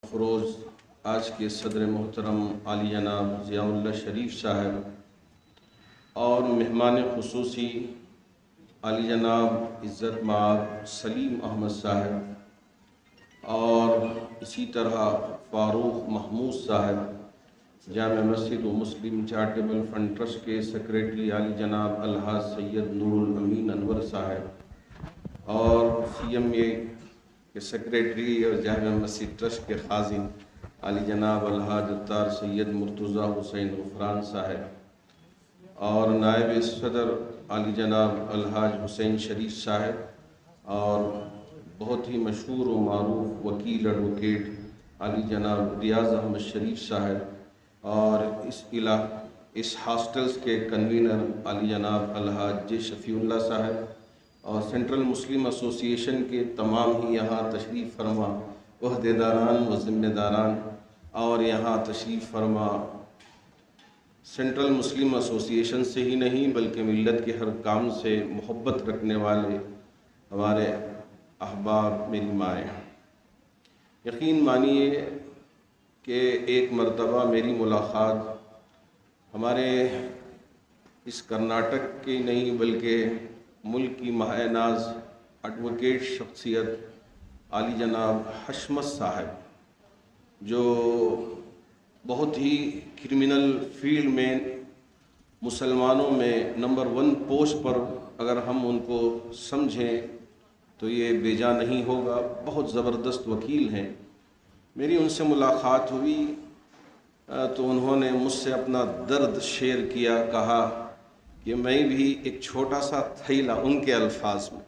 फरोज़ आज के सदर मोहतरम आली जनाब ज़ियाउल्लाह शरीफ साहब और मेहमान खुसूसी आली जनाब इज़्ज़त माब सलीम अहमद साहब और इसी तरह फ़ारूक महमूद साहब जामिया मस्जिद व मुस्लिम चैरिटेबल फ़ंड ट्रस्ट के सेक्रेटरी आली जनाब अलहाज सैयद नूरुल अमीन अनवर साहब और CMA के सेक्रेटरी और जामिया मस्जिद ट्रस्ट के खाज़िन आली जनाब अलहाज अत्तार सैयद मुर्तज़ा हुसैन ग़ुफ़रान साहब और नायब सदर आली जनाब अलहाज हुसैन शरीफ साहब और बहुत ही मशहूर व मारूफ वकील एडवोकेट आली जनाब रियाज़ अहमद शरीफ साहब और इस हॉस्टल्स के कन्वीनर आली जनाब अलहाज जे शफ़ीउल्लाह साहब और सेंट्रल मुस्लिम एसोसिएशन के तमाम ही यहाँ तशरीफ़ फरमा ओहदेदारान व ज़िम्मेदारान और यहाँ तशरीफ़ फरमा सेंट्रल मुस्लिम एसोसिएशन से ही नहीं बल्कि मिल्लत के हर काम से मोहब्बत रखने वाले हमारे अहबाब, मेरी माएँ, यकीन मानिए कि एक मरतबा मेरी मुलाकात हमारे इस कर्नाटक की नहीं बल्कि मुल्क की माह-ए-नाज़ एडवोकेट शख्सियत आली जनाब हशमत साहब, जो बहुत ही क्रिमिनल फील्ड में मुसलमानों में नंबर 1 पोस्ट पर अगर हम उनको समझें तो ये बेजा नहीं होगा, बहुत ज़बरदस्त वकील हैं। मेरी उनसे मुलाकात हुई तो उन्होंने मुझसे अपना दर्द शेयर किया, कहा कि मैं भी एक छोटा सा थैला, उनके अल्फाज में,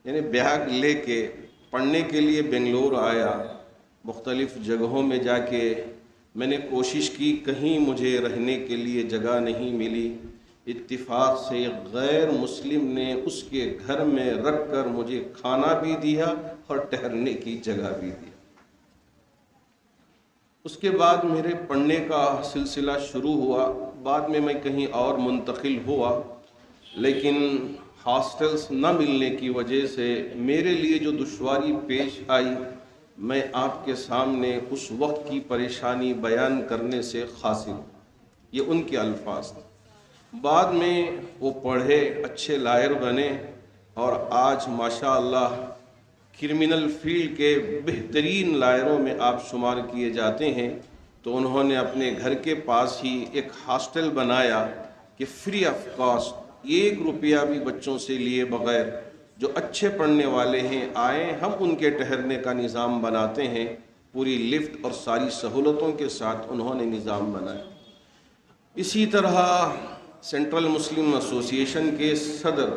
यानी बैग लेके पढ़ने के लिए बेंगलोर आया। मुख्तलिफ़ जगहों में जाके मैंने कोशिश की, कहीं मुझे रहने के लिए जगह नहीं मिली। इत्तिफाक से गैर मुस्लिम ने उसके घर में रख कर मुझे खाना भी दिया और ठहरने की जगह भी दी। उसके बाद मेरे पढ़ने का सिलसिला शुरू हुआ। बाद में मैं कहीं और मुंतकिल हुआ, लेकिन हॉस्टल्स न मिलने की वजह से मेरे लिए जो दुश्वारी पेश आई, मैं आपके सामने उस वक्त की परेशानी बयान करने से खासिर हूँ। ये उनके अल्फाज थे। बाद में वो पढ़े, अच्छे लायर बने और आज माशाअल्लाह क्रिमिनल फील्ड के बेहतरीन लायरों में आप शुमार किए जाते हैं। तो उन्होंने अपने घर के पास ही एक हॉस्टल बनाया कि फ्री ऑफ कॉस्ट, 1 रुपया भी बच्चों से लिए बग़ैर जो अच्छे पढ़ने वाले हैं आए, हम उनके ठहरने का निज़ाम बनाते हैं। पूरी लिफ्ट और सारी सहूलतों के साथ उन्होंने निज़ाम बनाया। इसी तरह सेंट्रल मुस्लिम एसोसिएशन के सदर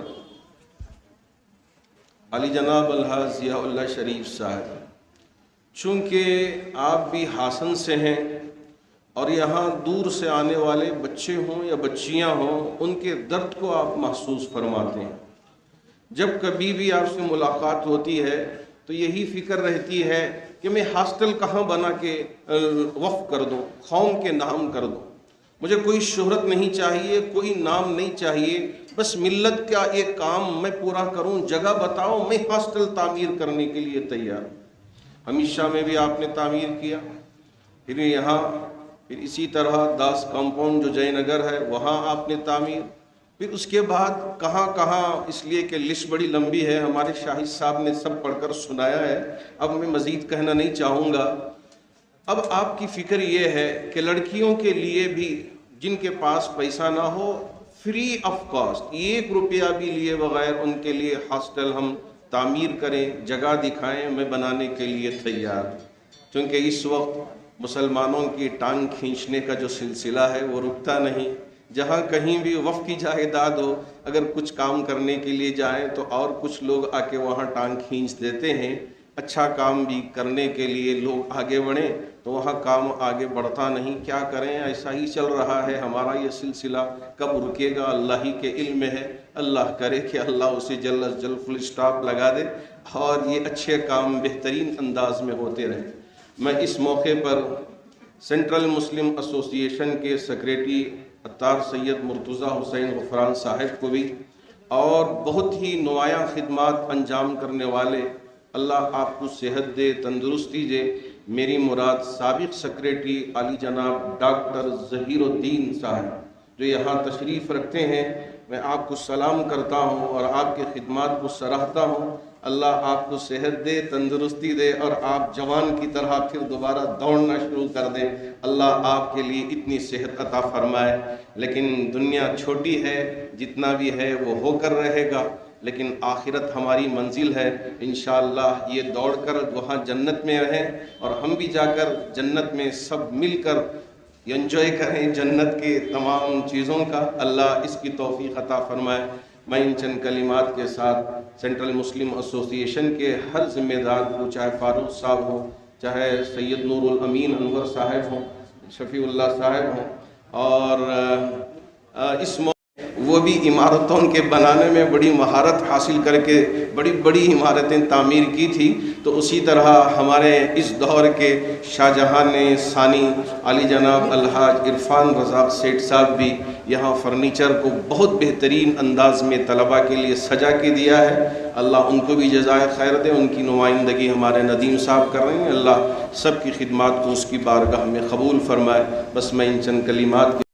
अली जनाब अलहाज ज़ियाउल्लाह शरीफ साहब, चूँकि आप भी हासन से हैं और यहाँ दूर से आने वाले बच्चे हों या बच्चियाँ हों, उनके दर्द को आप महसूस फरमाते हैं। जब कभी भी आपसे मुलाकात होती है तो यही फ़िक्र रहती है कि मैं हॉस्टल कहाँ बना के वक़्फ़ कर दूँ, कौम के नाम कर दूँ। मुझे कोई शोहरत नहीं चाहिए, कोई नाम नहीं चाहिए, बस मिल्लत का एक काम मैं पूरा करूं, जगह बताओ, मैं हॉस्टल तामीर करने के लिए तैयार। हमेशा में भी आपने तामीर किया, फिर इसी तरह दास कंपाउंड जो जयनगर है वहाँ आपने तामीर, फिर उसके बाद कहाँ कहाँ, इसलिए कि लिस्ट बड़ी लंबी है, हमारे शाहिद साहब ने सब पढ़कर सुनाया है, अब मैं मज़ीद कहना नहीं चाहूँगा। अब आपकी फ़िक्र ये है कि लड़कियों के लिए भी जिनके पास पैसा ना हो, फ्री ऑफ कॉस्ट 1 रुपया भी लिए बगैर उनके लिए हॉस्टल हम तामीर करें, जगह दिखाएं, मैं बनाने के लिए तैयार। क्योंकि इस वक्त मुसलमानों की टांग खींचने का जो सिलसिला है वो रुकता नहीं। जहाँ कहीं भी वफ़ की जायदाद हो, अगर कुछ काम करने के लिए जाएं तो और कुछ लोग आके वहाँ टांग खींच देते हैं। अच्छा काम भी करने के लिए लोग आगे बढ़ें तो वहाँ काम आगे बढ़ता नहीं। क्या करें, ऐसा ही चल रहा है हमारा ये सिलसिला। कब रुकेगा अल्लाह ही के इल्म में है। अल्लाह करे कि अल्लाह उसे जल्द अज जल्द फुल स्टॉप लगा दे और ये अच्छे काम बेहतरीन अंदाज में होते रहें। मैं इस मौके पर सेंट्रल मुस्लिम एसोसिएशन के सेक्रेटरी अत्तार सैयद मुर्तज़ा हुसैन ग़ुफ़रान साहब को भी और बहुत ही नुमायाँ खिदमात अंजाम करने वाले, अल्लाह आपको सेहत दे, तंदुरुस्ती दे, میری مراد سابق سیکریٹری علی جناب ڈاکٹر ظہیر الدین صاحب جو یہاں تشریف رکھتے ہیں، میں آپ کو سلام کرتا ہوں اور آپ کے خدمات کو سراہتا ہوں۔ اللہ آپ کو صحت دے، تندرستی دے، اور آپ جوان کی طرح پھر دوبارہ دوڑنا شروع کر دیں۔ اللہ آپ کے لیے اتنی صحت عطا فرمائے۔ لیکن دنیا چھوٹی ہے، جتنا بھی ہے وہ ہو کر رہے گا، لیکن آخرت ہماری منزل ہے۔ انشاءاللہ یہ دوڑ کر وہاں جنت میں رہیں، اور ہم بھی جا کر جنت میں سب مل کر انجوائے کریں جنت کے تمام چیزوں کا۔ اللہ اس کی توفیق عطا فرمائے۔ میں ان چند کلمات کے ساتھ سینٹرل مسلم ایسوسی ایشن کے ہر ذمہ دار کو، چاہے فاروق صاحب ہوں، چاہے سید نور الامین انور صاحب ہوں، شفیع اللہ صاحب ہوں، اور اس وہ بھی عمارتوں کے بنانے میں بڑی مہارت حاصل کر کے بڑی بڑی عمارتیں تعمیر کی تھی، تو اسی طرح ہمارے اس دور کے شاہ جہاں ثانی علی جناب الحاج عرفان رزاق سیٹھ صاحب بھی یہاں فرنیچر کو بہت بہترین انداز میں طلباء کے لیے سجا کے دیا ہے۔ اللہ ان کو بھی جزائے خیر دے، ان کی نمائندگی ہمارے ندیم صاحب کر رہے ہیں۔ اللہ سب کی خدمات کو اس کی بارگاہ میں قبول فرمائے۔ بس میں ان چند کلمات